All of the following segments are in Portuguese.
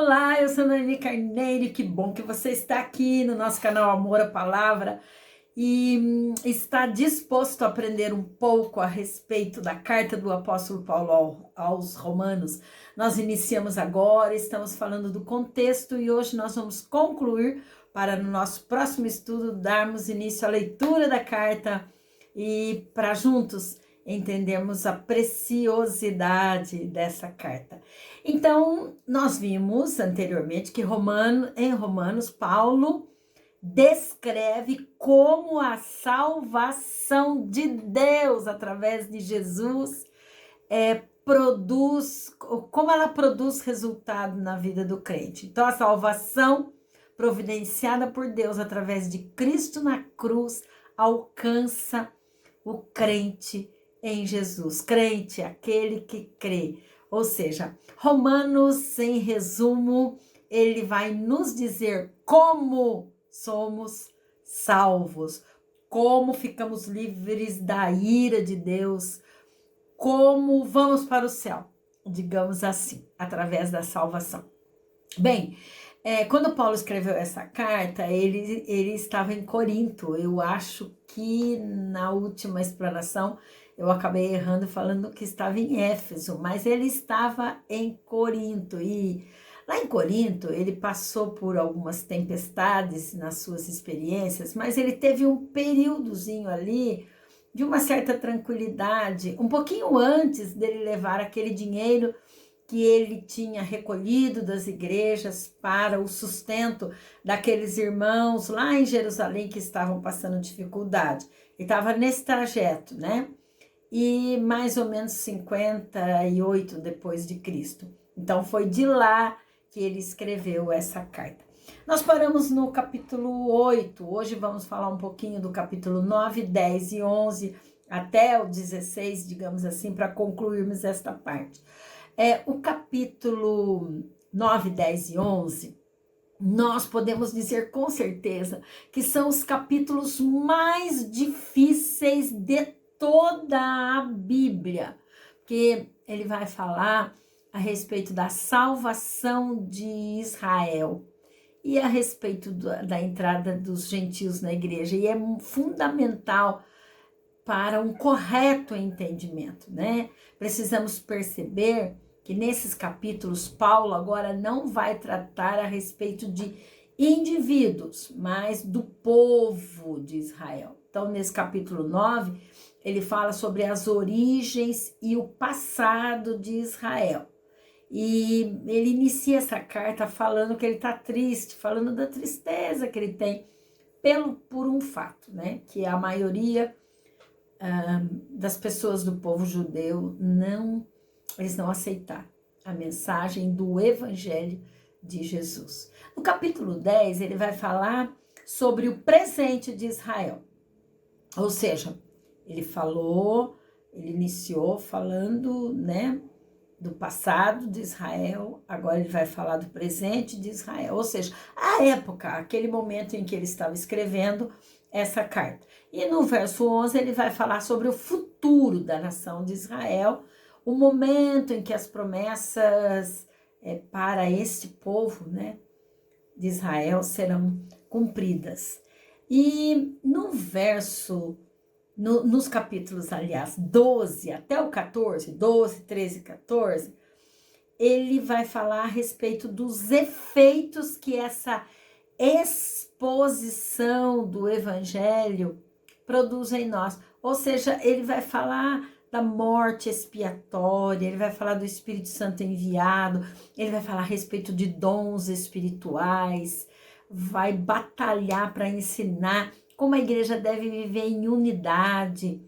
Olá, eu sou a Noemi Carneiro e que bom que você está aqui no nosso canal Amor à Palavra e está disposto a aprender um pouco a respeito da carta do apóstolo Paulo aos Romanos. Nós iniciamos agora, estamos falando do contexto e hoje nós vamos concluir para no nosso próximo estudo darmos início à leitura da carta e para juntos entendermos a preciosidade dessa carta. Então, nós vimos anteriormente que em Romanos, Paulo descreve como a salvação de Deus através de Jesus como ela produz resultado na vida do crente. Então, a salvação providenciada por Deus através de Cristo na cruz alcança o crente em Jesus. Crente, aquele que crê. Ou seja, Romanos, em resumo, ele vai nos dizer como somos salvos, como ficamos livres da ira de Deus, como vamos para o céu, digamos assim, através da salvação. Bem, quando Paulo escreveu essa carta, ele estava em Corinto. Eu acho que na última explanação eu acabei errando falando que estava em Éfeso, mas ele estava em Corinto. E lá em Corinto ele passou por algumas tempestades nas suas experiências, mas ele teve um períodozinho ali de uma certa tranquilidade, um pouquinho antes dele levar aquele dinheiro que ele tinha recolhido das igrejas para o sustento daqueles irmãos lá em Jerusalém que estavam passando dificuldade. Ele estava nesse trajeto, né? E mais ou menos 58 depois de Cristo. Então foi de lá que ele escreveu essa carta. Nós paramos no capítulo 8, hoje vamos falar um pouquinho do capítulo 9, 10 e 11, até o 16, digamos assim, para concluirmos esta parte. O capítulo 9, 10 e 11, nós podemos dizer com certeza que são os capítulos mais difíceis de toda a Bíblia, porque ele vai falar a respeito da salvação de Israel e a respeito da entrada dos gentios na igreja, e é fundamental para um correto entendimento, né? Precisamos perceber que nesses capítulos, Paulo agora não vai tratar a respeito de indivíduos, mas do povo de Israel. Então, nesse capítulo 9, ele fala sobre as origens e o passado de Israel. E ele inicia essa carta falando que ele está triste, falando da tristeza que ele tem por um fato, né? Que a maioria das pessoas do povo judeu eles não aceitaram a mensagem do evangelho de Jesus. No capítulo 10, ele vai falar sobre o presente de Israel. Ou seja, ele iniciou falando, né, do passado de Israel, agora ele vai falar do presente de Israel, ou seja, a época, aquele momento em que ele estava escrevendo essa carta. E no verso 11 ele vai falar sobre o futuro da nação de Israel, o momento em que as promessas para este povo, né, de Israel serão cumpridas. E nos capítulos, aliás, 12 até o 14, 12, 13 e 14, ele vai falar a respeito dos efeitos que essa exposição do evangelho produz em nós. Ou seja, ele vai falar da morte expiatória, ele vai falar do Espírito Santo enviado, ele vai falar a respeito de dons espirituais, vai batalhar para ensinar como a igreja deve viver em unidade.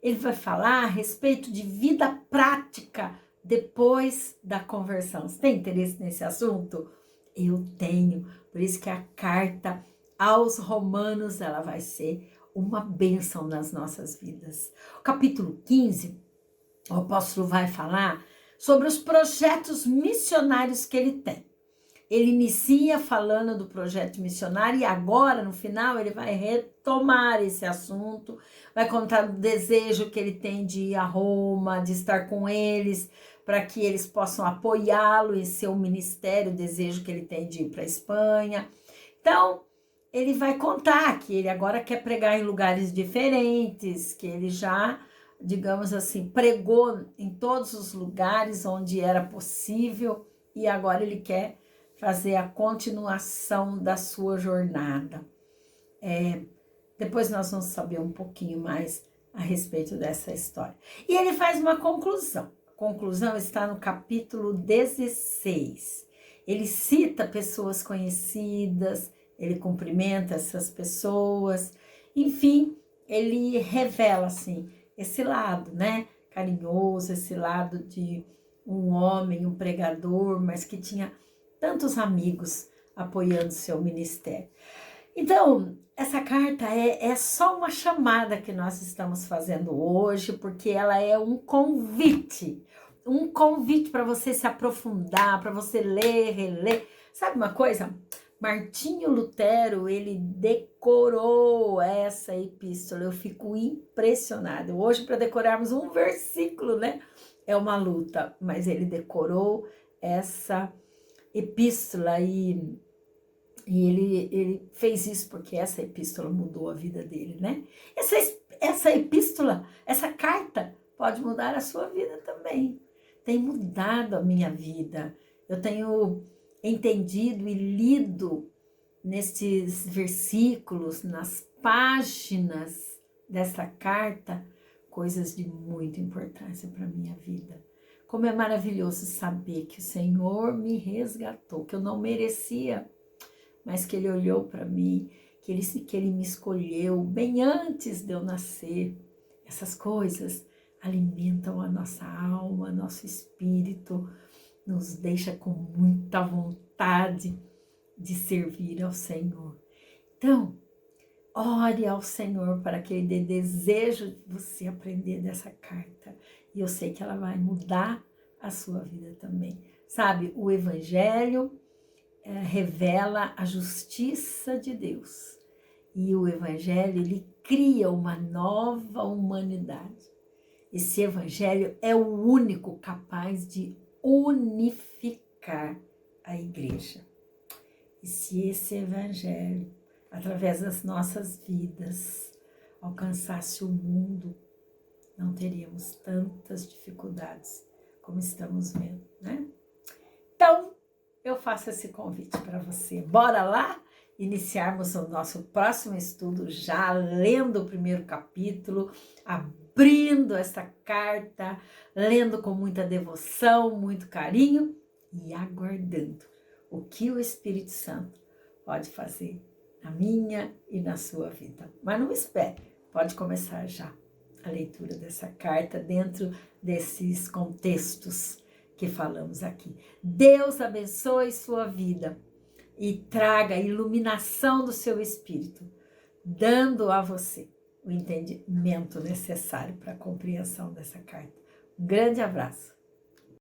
Ele vai falar a respeito de vida prática depois da conversão. Você tem interesse nesse assunto? Eu tenho. Por isso que a carta aos Romanos, ela vai ser uma bênção nas nossas vidas. O capítulo 15, o apóstolo vai falar sobre os projetos missionários que ele tem. Ele inicia falando do projeto missionário e agora, no final, ele vai retomar esse assunto, vai contar do desejo que ele tem de ir a Roma, de estar com eles, para que eles possam apoiá-lo em seu ministério, o desejo que ele tem de ir para a Espanha. Então, ele vai contar que ele agora quer pregar em lugares diferentes, que ele já, digamos assim, pregou em todos os lugares onde era possível e agora ele quer fazer a continuação da sua jornada. Depois nós vamos saber um pouquinho mais a respeito dessa história. E ele faz uma conclusão. A conclusão está no capítulo 16. Ele cita pessoas conhecidas, ele cumprimenta essas pessoas, enfim, ele revela, assim, esse lado, né, carinhoso, esse lado de um homem, um pregador, mas que tinha tantos amigos apoiando seu ministério. Então, essa carta é só uma chamada que nós estamos fazendo hoje, porque ela é um convite para você se aprofundar, para você ler, reler. Sabe uma coisa? Martinho Lutero, ele decorou essa epístola, eu fico impressionada. Hoje, para decorarmos um versículo, né, é uma luta, mas ele decorou essa epístola e ele fez isso porque essa epístola mudou a vida dele, né? Essa epístola, essa carta pode mudar a sua vida também. Tem mudado a minha vida. Eu tenho entendido e lido nestes versículos, nas páginas dessa carta, coisas de muita importância para a minha vida. Como é maravilhoso saber que o Senhor me resgatou, que eu não merecia, mas que Ele olhou para mim, que ele me escolheu bem antes de eu nascer. Essas coisas alimentam a nossa alma, nosso espírito, nos deixa com muita vontade de servir ao Senhor. Então, ore ao Senhor para que Ele dê desejo de você aprender dessa carta. E eu sei que ela vai mudar a sua vida também. Sabe, o Evangelho revela a justiça de Deus. E o Evangelho, ele cria uma nova humanidade. Esse Evangelho é o único capaz de unificar a igreja. E se esse Evangelho, através das nossas vidas, alcançasse o mundo, não teríamos tantas dificuldades como estamos vendo, né? Então, eu faço esse convite para você. Bora lá iniciarmos o nosso próximo estudo, já lendo o primeiro capítulo, abrindo essa carta, lendo com muita devoção, muito carinho e aguardando o que o Espírito Santo pode fazer na minha e na sua vida. Mas não espere, pode começar já a leitura dessa carta dentro desses contextos que falamos aqui. Deus abençoe sua vida e traga a iluminação do seu espírito, dando a você o entendimento necessário para a compreensão dessa carta. Um grande abraço.